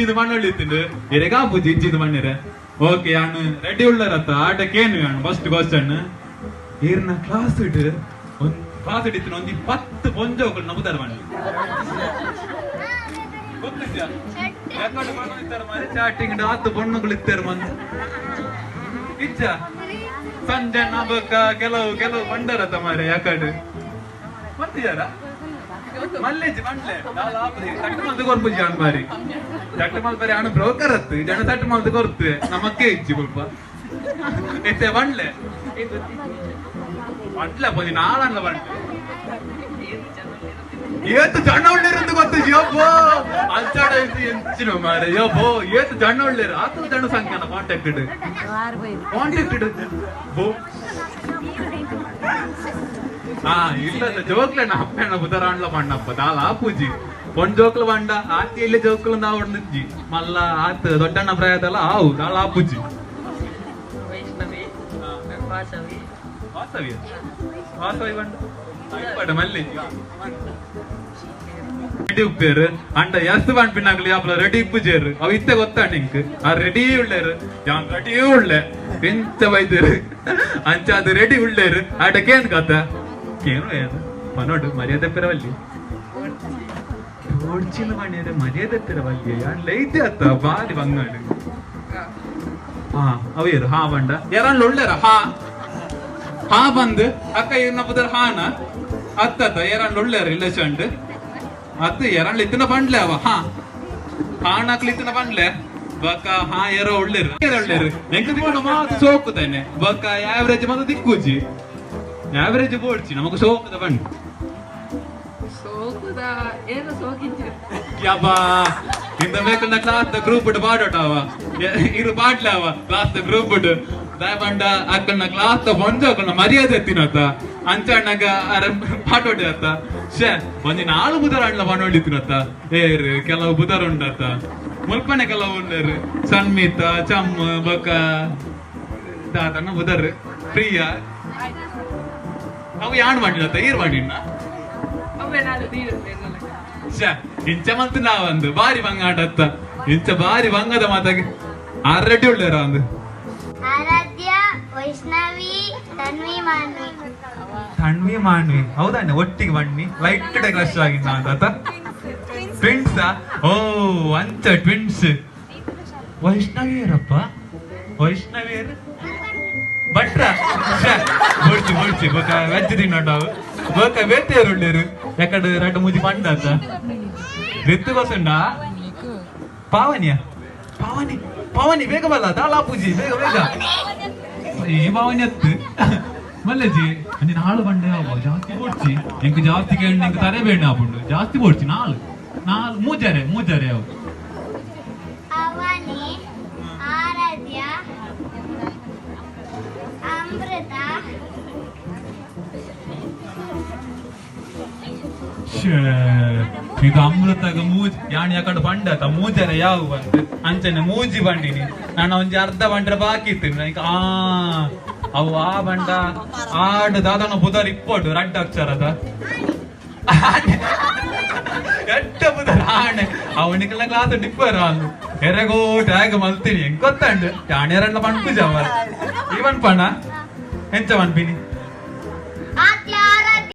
ಇದು ಮಣ್ಣೊಳ್ಳಿತ್ತು ಎರೆಗಾ ಪೂಜಿ ಇಜ್ಜಿದು ಮಣ್ಣಿರೆ ಓಕೆ ಅಣ್ಣ ರೆಡಿ ಉಳ್ಳರತ್ತ ಆಟಕ್ಕೇನು ಅಣ್ಣ ಫಸ್ಟ್ ಕ್ವಶನ್ ಏರ್ನ ಕ್ಲಾಸ್ ಇಟ್ಟು ಒಂದು ಕ್ಲಾಸ್ ಇಟ್ಟಿತ್ತು ಒಂದು 10 ಪೊಂಜೋಗಳು ನಮ್ಮದಾರ ಮಣ್ಣು ಗೊತ್ತಿದ್ಯಾ ಯಾಕಂದ್ರೆ ಮಾಡ್ತಾರೆ ಮಾರೆ ಚಾಟಿಂಗ್ 10 ಪೊಣ್ಣುಗಳು ಇರ್ತಾರೆ ಮಂದ ಇಜ್ಜ ಸಂಜೆ ನಬಕ ಕೆಲವು ಬಂಡರತ್ತ ಮಾರೆ ಯಾಕಂದ್ರೆ ಬರ್ತಿದಾರ ಮಲ್ಲೇಜ್ ಬಂಡ್ಲೆ ತಟ್ಟಮಲ್ದು ಕೊರ್ಪುಜಿ ಅಣ್ಣ ಬಾರಿ ತಟ್ಟಮಲ್ ಬಾರಿ ಅಣ್ಣ ಬ್ರೋಕರ್ ಹತ್ತು ಜನ ತಟ್ಟಮಲ್ದು ಕೊರ್ತು ನಮ್ಮಕ್ಕೆ ಇಜ್ಜಿ ಸ್ವಲ್ಪ ಎತ್ತೆ ಬಂಡ್ಲೆ ಬಂಡ್ಲೆ ಪೋದಿ ನಾಳನ್ನ ಬಂಡ್ಲೆ ಏತು ಜನ ಒಳ್ಳೆರಂತ ಗೊತ್ತು ಯೋಬೋ ಅಂಚಾಡ ಎಂಚಿನ ಮಾರೆ ಯೋಬೋ ಏತು ಜನ ಒಳ್ಳೆರು ಆತು ಜನ ಸಂಖ್ಯಾನ ಕಾಂಟ್ಯಾಕ್ಟೆಡ್ ಬೋ ಇಲ್ಲ ಜೋಕ್ಲೆ ಅಪ್ಪಣ್ಣ ಬುಧರಾಂಡ್ಲ ಮಣ್ಣಪ್ಪ ದಾಲ ಪೂಜಿ ಒಂದ್ ಜೋಕ್ಲು ಬಂಡ ಆತಿಯಲ್ಲಿ ಜೋಕ್ಲು ನಾವು ಹೊಡ್ದಿಜ್ಜಿ ಮಲ್ಲ ಆತ ದೊಡ್ಡಣ್ಣ ಪ್ರಾಯದಲ್ಲ ಆವು ದಾಳ ಪೂಜಿ ವಾಸವಿ ವಾಸವಿ ಬಂಡ ಮಲ್ಲಿ ರೆಡಿ ಉಪ್ಪೇರು ಅಂಡ ಎಸ್ ಬಂಡ್ ಪಿನ್ನಾಗ್ಲಿ ಅಪ್ಪ ರೆಡಿ ಪೂಜೇರು ಅವ್ ಇತ್ತೆ ಗೊತ್ತಾ ನಿಂಕ್ ಆ ರೆಡಿ ಉಳ್ಳೇರು ಯಾನ್ ರೆಡಿ ಉಳ್ಳೆ ಎಂತ ಬೈದೇರು ಅಂಚ ಅದು ರೆಡಿ ಉಳ್ಳೇರು ಆಟಕ್ಕೇನ್ ಕಥ ಏನು ಪನೋಡು ಮರ್ಯಾದೆ ಪೆರವಲ್ಲಿ ಓಡ್ಚಿನ ಮನೆಯದ ಮರ್ಯಾದೆ ಪೆರವಲ್ಲಿ ಲೈತೆ ಅತ್ತ ಬಾರಿ ಬಂಗಾಡು ಅವೇರು ಹಾ ಬಂಡ ಯಾರನ್ನ ಒಳ್ಳೆರ ಹಾ ಬಂದು ಅಕ್ಕ ಏನಪ್ಪದ ಹಾನ ಅತ್ತ ಯಾರನ್ನ ಒಳ್ಳೆರ ರಿಲೇಷನ್ ಅತ್ತ ಯಾರನ್ನ ಇತ್ತಿನ ಬಂಡ್ಲೆ ಅವ ಹಾಣಕ್ಲಿತ್ತಿನ ಬಂಡ್ಲೆ ಬಕ್ಕ ಹಾ ಯಾರೋ ಒಳ್ಳೆರು ಎಂಕ ಮಾತು ಸೋಕುತ್ತಾನೆ ಬಕ್ಕ ಆವರೇಜ್ ಮಾತು ದಿಕ್ಕೂಜಿ ಆವರೇಜ್ ಬೋಡ್ಚಿ ನಮಗ ಸೋಕದ ಬಂಡು ಸೋಕುದ ಏನು ಸೋಕಿಂಚು ಯಬ್ಬಾ ಇಂದ ಬೇಕಂದ ಕ್ಲಾಸ್ ದ ಗ್ರೂಪ್ ಇಟ್ಟು ಪಾಡೋಟವ ಇರು ಪಾಡ್ಲವ ಕ್ಲಾಸ್ ದ ಗ್ರೂಪ್ ಇಟ್ಟು ದಯಬಂಡ ಅಕ್ಕನ ಕ್ಲಾಸ್ ದ ಬಂಜೋಕನ ಮರ್ಯಾದೆ ತಿನ್ನತ್ತ ಅಂಚಣ್ಣಗ ಪಾಟೋಟಿ ಅತ್ತ ಶೇ ಒಂದಿ 4 ಬುಧರ ಅಣ್ಣ ಬಂಡೊಳ್ಳಿತ್ತಿನತ್ತ ಏರು ಕೆಲವು ಬುಧರ ಉಂಡತ್ತ ಮುಲ್ಪನೆ ಕೆಲವು ಉಂಡರು ಸನ್ಮಿತ ಚಮ್ಮ ಬಕ ದಾದನ ಬುಧರ್ ಪ್ರಿಯ ಅವು ಯಾಣ್ ಮಾಡಿಲ್ಲ ಈರ್ ಮಾಡಿಣ್ಣ ಇಂಚ ಮಂತ್ ನಾವಂದು ಬಾರಿ ಬಂಗ ಆಟತ್ತ ಇಂಚ ಬಾರಿ ಬಂಗದ ಮಾತಾಗಿ ಆರ್ರೆಡ್ಡಿ ಉಳ್ಳೇರ ಒಂದು ಆರಾಧ್ಯ ವೈಷ್ಣವಿ ತನ್ವಿ ಮಾನ್ವಿ ಹೌದಣ್ಣ ಒಟ್ಟಿಗೆ ಬಣ್ಣಿ ಲೈಟ್ ಕ್ರಶ್ ಆಗಿದ್ದ ಅಂತ ಟ್ವಿನ್ಸ್ ಓ ಅಂಚ ಟ್ವಿನ್ಸ್ ವೈಷ್ಣವಿಯರಪ್ಪ ವೈಷ್ಣವಿಯರು ಭಟ್ರ ಬೋಡ್ಚಿ ಬೊಕ ವೆಜ್ ತಿನ್ನೋಟವು ಬೊಕ ಬೇತೆಯರು ಉಳ್ಳೇರು ಯಾಕಡೆ 2 ಮೂಜಿ ಪಂಡಾತ ಬೆತ್ತು ಬಸಂಡ ಪಾವನಿ ಬೇಗ ಬಲ್ಲ ದಾಳ ಪೂಜಿ ಬೇಗ ಈ ಪಾವನಿ ಅತ್ತು ಮಲ್ಲಜಿ ಅಂಜಿ 4 ಬಂಡೆ ಆವ ಜಾಸ್ತಿ ಬೋಡ್ಚಿ ಎಂಕ್ ಜಾಸ್ತಿ ಕೇಳಿ ಎಂಕ್ ತರೆ ಬೇಡ ಆಪುಂಡು ಜಾಸ್ತಿ ಬೋಡ್ಚಿ 4 ಮೂಜರೆ ಅವು ಅವನಿ ಆರಾಧ್ಯ ಅಮೃತ ಇದು ಅಮೃತಗ ಮೂಜಿ ಯಾಣಿ ಯಾಕಂಡು ಬಂಡತ ಮೂಜರೆ ಯಾವ ಬಂದು ಅಂಚನೆ ಮೂಜಿ ಬಂಡಿನಿ ನಾನು ಒಂಜಿ ಅರ್ಧ ಬಂಡ್ರೆ ಬಾಕಿ ಇತ್ತು ಅವು ಆ ಬಂಡ ಆಡು ದಾದನ ಬುಧರ್ ಇಪ್ಪೋಡು ರಡ್ಡ ಅಕ್ಷರದ ಎಟ್ಟ ಬುಧರ್ ಆಣೆ ಅವನಿಗೆಲ್ಲ ಕ್ಲಾಸ್ ಡಿಪ್ಪರ್ ಅಂದು ಎರೆಗೋಟ ಆಗ ಮಲ್ತೀನಿ ಹೆಂಗ್ ಗೊತ್ತಂಡು ಯಾಣೆರಣ್ಣ ಪಣ್ ಪೂಜ ಇವನ್ ಪಣ ಎಂಚ ಮನ್ಪಿನಿ